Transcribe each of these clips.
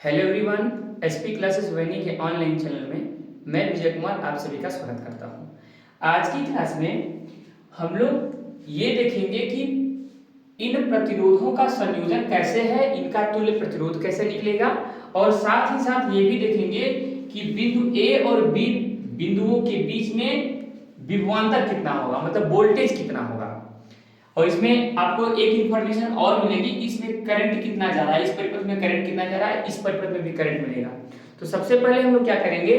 Hello everyone, SP classes वैनी के online channel में मैं विजय कुमार आप सभी का स्वागत करता हूं। आज की क्लास में हम लोग ये देखेंगे कि इन प्रतिरोधों का संयोजन कैसे है, इनका तुल्य प्रतिरोध कैसे निकलेगा और साथ ही साथ ये भी देखेंगे कि बिंदु ए और बी बिंदुओं के बीच में विभवांतर कितना होगा, मतलब वोल्टेज कितना होगा। और इसमें आपको एक इंफॉर्मेशन और मिलेगी कि इसमें करंट कितना जा रहा है, इस परिपथ में करंट कितना जा रहा है, इस परिपथ में भी करंट मिलेगा। तो सबसे पहले हम लोग क्या करेंगे,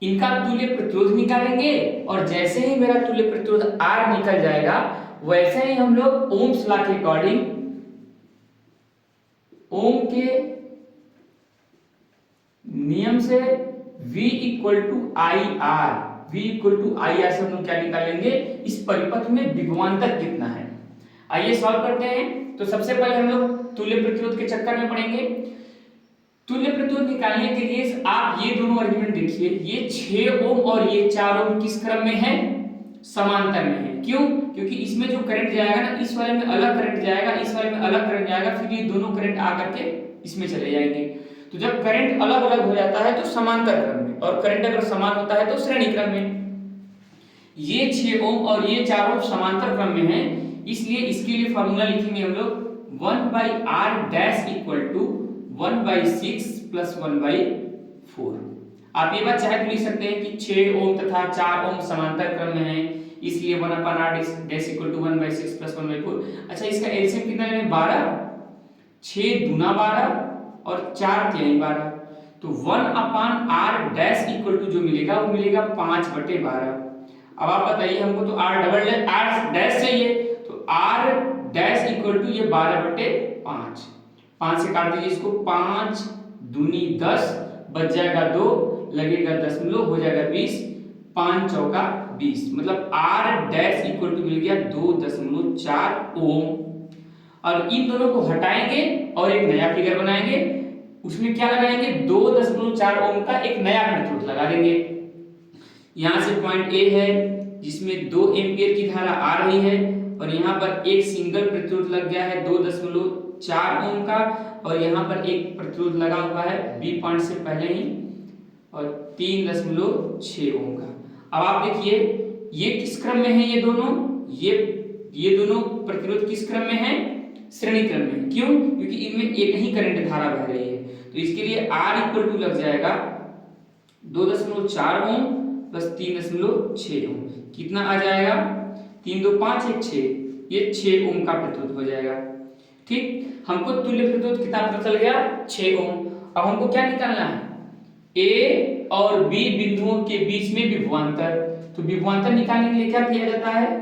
इनका तुल्य प्रतिरोध निकालेंगे और जैसे ही मेरा तुल्य प्रतिरोध R निकल जाएगा वैसे ही हम लोग ओम्स लॉ के अकॉर्डिंग ओम के नियम से V equal to I R से हम लोग क्या निकालेंगे, इस परिपथ में विभवांतर कितना है। आइए सॉल्व करते हैं। तो सबसे पहले हम लोग तुल्य प्रतिरोध के चक्कर में पड़ेंगे। तुल्य प्रतिरोध निकालने के लिए आप ये दोनों आर्गुमेंट देखिए, ये 6 ओम और ये 4 ओम किस क्रम में है, समांतर में है। क्यों? क्योंकि इसमें जो करंट जाएगा ना, इस वाले में अलग करंट जाएगा, इस वाले में अलग करंट जाएगा, फिर ये दोनों करंट आकर के इसमें चले जाएंगे। तो जब करंट अलग अलग हो जाता है तो समांतर क्रम में, और करंट अगर समान होता है तो श्रेणी क्रम में। ये 6 ओम और ये 4 ओम समांतर क्रम में है, इसलिए इसके लिए फार्मूला लिखेंगे हम लोग 1/r dash equal to 1/6 plus 1/4। आप ये बात चाहे तो लिख सकते हैं कि 6 ओम तथा 4 ओम समांतर क्रम में है, इसलिए 1/r dash equal to 1/6 plus 1/4। अच्छा, इसका एलसीएम कितना लेंगे, 12, 6 दूना 12 और 4 तिहाई 12। तो 1/r डैश इक्वल टू जो मिलेगा वो मिलेगा 5/12। अब आप बताइए, हमको तो r डैश चाहिए, तो r डैश इक्वल टू ये 12/5। 5 से काट दीजिए इसको, 5 दूनी 10, बच जाएगा 2, लगेगा दशमलव, हो जाएगा 20, 5 चौका 20, मतलब r डैश इक्वल टू मिल गया 2.4 ओम। और इन दोनों को हटाएंगे और एक नया फिगर बनाएंगे, उसमें क्या लगाएंगे, 2.4 ओम का एक नया प्रतिरोध लगा देंगे। यहां से पॉइंट ए है जिसमें 2 एम्पियर की धारा आ रही है, और यहां पर एक सिंगल प्रतिरोध लग गया है 2.4 ओम का, और यहां पर एक प्रतिरोध लगा हुआ है बी पॉइंट से पहले ही, और 3.6 ओम का। अब आप देखिए ये किस क्रम में है, ये दोनों प्रतिरोध किस क्रम में है, श्रेणी क्रम में। क्यों? क्योंकि इनमें एक ही करंट धारा बह रही है। तो इसके लिए R इक्वल टू लग जाएगा 2.4 ओम प्लस 3.6 ओम। कितना आ जाएगा, 3 2 5 1 6, ये 6 ओम का प्रतिरोध हो जाएगा। ठीक, हमको तुल्य प्रतिरोध कितना पता चल गया, 6 ओम। अब हमको क्या निकालना है, ए और बी बिंदुओं के बीच में विभवांतर। तो विभवांतर निकालने के लिए क्या किया जाता है,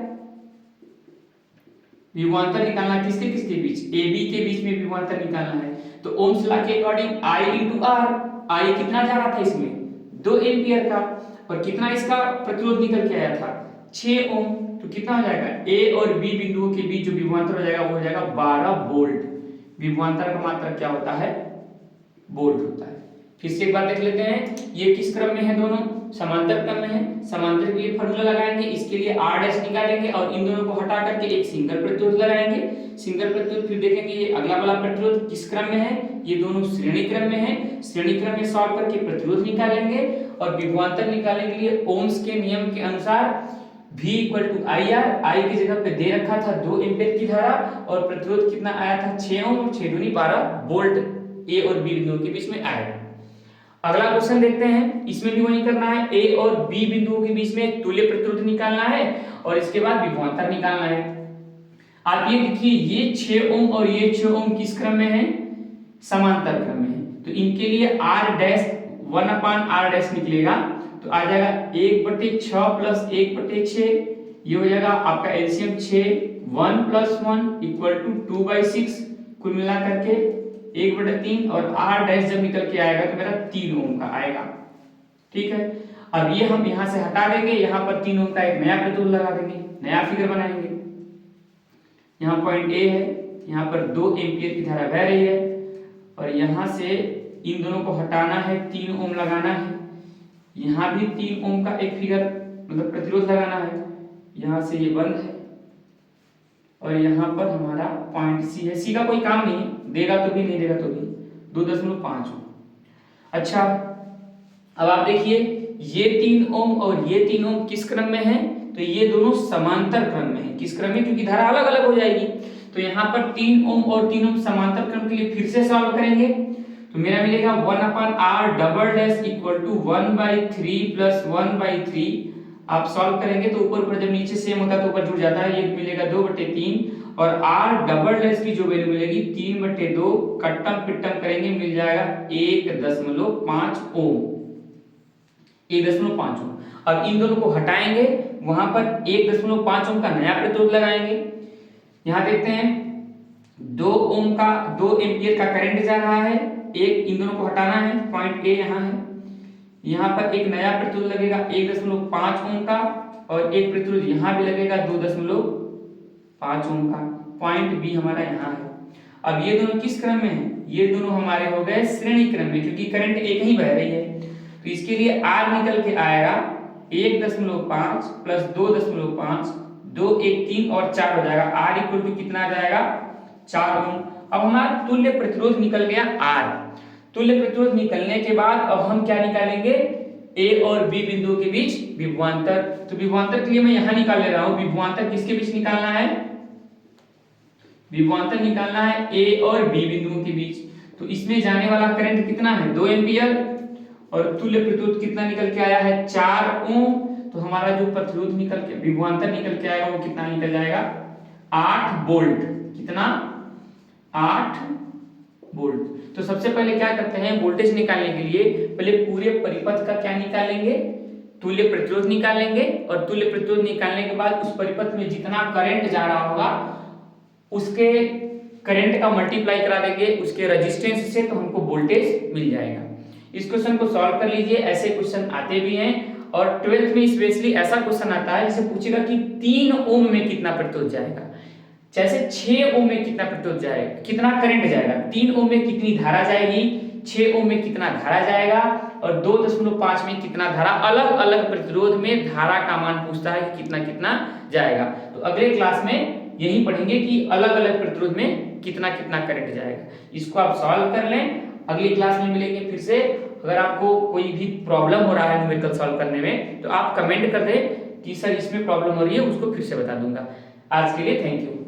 विभवांतर निकालना किसके किसके बीच, ए बी के बीच में विभवांतर निकालना है। तो ओम्स लॉ के अकॉर्डिंग I * R, I कितना जा रहा था इसमें, 2 एम्पियर का, और कितना इसका प्रतिरोध निकल के आया था, 6 ओम। तो कितना हो जाएगा, ए और बी बिंदुओं के बीच जो विभवांतर हो जाएगा वो हो जाएगा 12 वोल्ट। विभवांतर का मात्रक क्या होता है, वोल्ट होता है। फिर से एक बार देख लेते हैं, ये किस क्रम में है, दोनों समांतर क्रम में है। समांतर के लिए फार्मूला लगाएंगे, इसके लिए r डैश निकालेंगे और इन दोनों को हटा करके एक सिंगल प्रतिरोध लगाएंगे। सिंगल प्रतिरोध, फिर देखेंगे ये अगला वाला प्रतिरोध किस क्रम में है, ये दोनों श्रेणी क्रम में है। श्रेणी क्रम में सॉल्व करके प्रतिरोध निकालेंगे, और विभवांतर निकालने के लिए ओम्स के नियम के अनुसार V equal to I R, I की जगह पे दे रखा था 2 एम्पियर की धारा, और प्रतिरोध कितना आया था, 6 ओम, और 6 दूनी 12 वोल्ट ए और बी बिंदुओं के बीच में आया। अगला क्वेश्चन देखते हैं, इसमें भी वही करना है, ए और बी बिंदुओं के बीच में तुल्य प्रतिरोध निकालना है और इसके बाद विभवांतर निकालना है। आप ये देखिए, ये 6 ओम और ये 6 ओम किस क्रम में है, समांतर क्रम में है। तो इनके लिए r डैश 1/r डैश निकलेगा, तो आ जाएगा 1/6 प्लस 1/6, ये हो जाएगा आपका एलसीएम 6, 1 + 1 इक्वल टू 2/6, कुल मिला करके 1/3, और r डैश जब निकल के आएगा तो मेरा 3 ओम का आएगा। ठीक है, अब ये हम यहां से हटा देंगे, यहां पर 3 ओम का एक नया प्रतिरोध लगा देंगे, नया फिगर बनाएंगे। यहाँ पॉइंट ए है, यहाँ पर 2 एम्पियर की धारा बह रही है, और यहाँ से इन दोनों को हटाना है, 3 ओम लगाना है। यहाँ भी 3 ओम का एक फिगर मतलब प्रतिरोध लगाना है। यहाँ से ये बंद है, और यहाँ पर हमारा पॉइंट सी है। सी का कोई काम नहीं, देगा तो भी नहीं देगा तो भी, 2.5 ओम। अच्छा, अब आप देखिए ये 3 ओम और ये 3 ओम किस क्रम में है, तो ये दोनों समांतर क्रम में है। किस क्रम में, क्योंकि धारा अलग अलग हो जाएगी। तो यहाँ पर 3 ओम और 3 ओम समांतर क्रम के लिए फिर से सॉल्व करेंगे, तो मेरा मिलेगा 1/r double dash equal to 1/3 plus 1/3। आप सॉल्व करेंगे तो ऊपर ऊपर जब नीचे सेम होता है तो ऊपर जुड़ जाता है, ये मिलेगा 2/3 और r डबल डैश की जो वैल्यू मिलेगी 3/2, कट्टम पिट्टम करेंगे मिल जाएगा 1.5 ओम। 1.5 ओम। अब इन दोनों को हटाएंगे, वहां पर 1.5 ओम का नया प्रतिरोध लगाएंगे। यहां देखते हैं 2 ओम का 2 एम्पियर का करंट जा रहा है, एक इन दोनों को हटाना है, पॉइंट ए यहाँ है। यहाँ पर एक नया प्रतिरोध लगेगा 1.5 ओम का और एक प्रतिरोध यहाँ भी लगेगा 2.5 ओम का, पॉइंट बी हमारा यहाँ है। अब ये दोनों किस क्रम में है, ये दोनों हमारे हो गए श्रेणी क्रम में, क्योंकि करंट एक ही बह रही है। तो इसके लिए R निकल के आएगा 1.5 प्लस 2.5, 2 1 3 और 4 हो जाएगा। R इक्वल टू कितना आ जाएगा, 4 ओम। अब हमारा तुल्य प्रतिरोध निकल गया R। तुल्य प्रतिरोध निकलने के बाद अब हम क्या निकालेंगे, A और B बिंदुओं के बीच विभवांतर। तो विभवांतर के लिए मैं यहां निकाल ले रहा हूं, विभवांतर किसके बीच निकालना है, विभवांतर निकालना है A और B बिंदुओं के बीच। तो इसमें जाने वाला करंट कितना है, 2 एम्पियर और तुल्य प्रतिरोध कितना निकल के आया है, 4 ओम। तो हमारा जो प्रतिरोध निकल के विभवांतर निकल के आएगा वो कितना निकल जाएगा, 8 वोल्ट। कितना, 8 वोल्ट। तो सबसे पहले क्या करते हैं, वोल्टेज निकालने के लिए पहले पूरे परिपथ का क्या निकालेंगे, तुल्य प्रतिरोध निकालेंगे और तुल्य प्रतिरोध निकालने के बाद उस परिपथ में जितना करंट जा रहा होगा उसके करंट का मल्टीप्लाई करा देंगे उसके रेजिस्टेंस से, तो हमको वोल्टेज मिल जाएगा। इस क्वेश्चन को सॉल्व कर लीजिए, ऐसे क्वेश्चन आते भी हैं और 12th में स्पेशली ऐसा क्वेश्चन आता है जिसे पूछेगा कि 3 ओम में कितना प्रतिरोध जाएगा, जैसे 6 ओम में कितना प्रतिरोध जाएगा, कितना करंट जाएगा, 3 ओम में कितनी धारा जाएगी, 6 ओम में कितना धारा जाएगा और 2.5 में कितना धारा। अलग अलग प्रतिरोध में धारा का मान पूछता है कि कितना कितना जाएगा। तो अगले क्लास में यही पढ़ेंगे कि अलग अलग प्रतिरोध में कितना कितना करंट जाएगा। इसको आप सॉल्व कर लें, अगली क्लास में मिलेंगे फिर से। अगर आपको कोई भी प्रॉब्लम हो रहा है न्यूमेरिकल सॉल्व करने में तो आप कमेंट कर दें कि सर इसमें प्रॉब्लम हो रही है, उसको फिर से बता दूंगा। आज के लिए थैंक यू।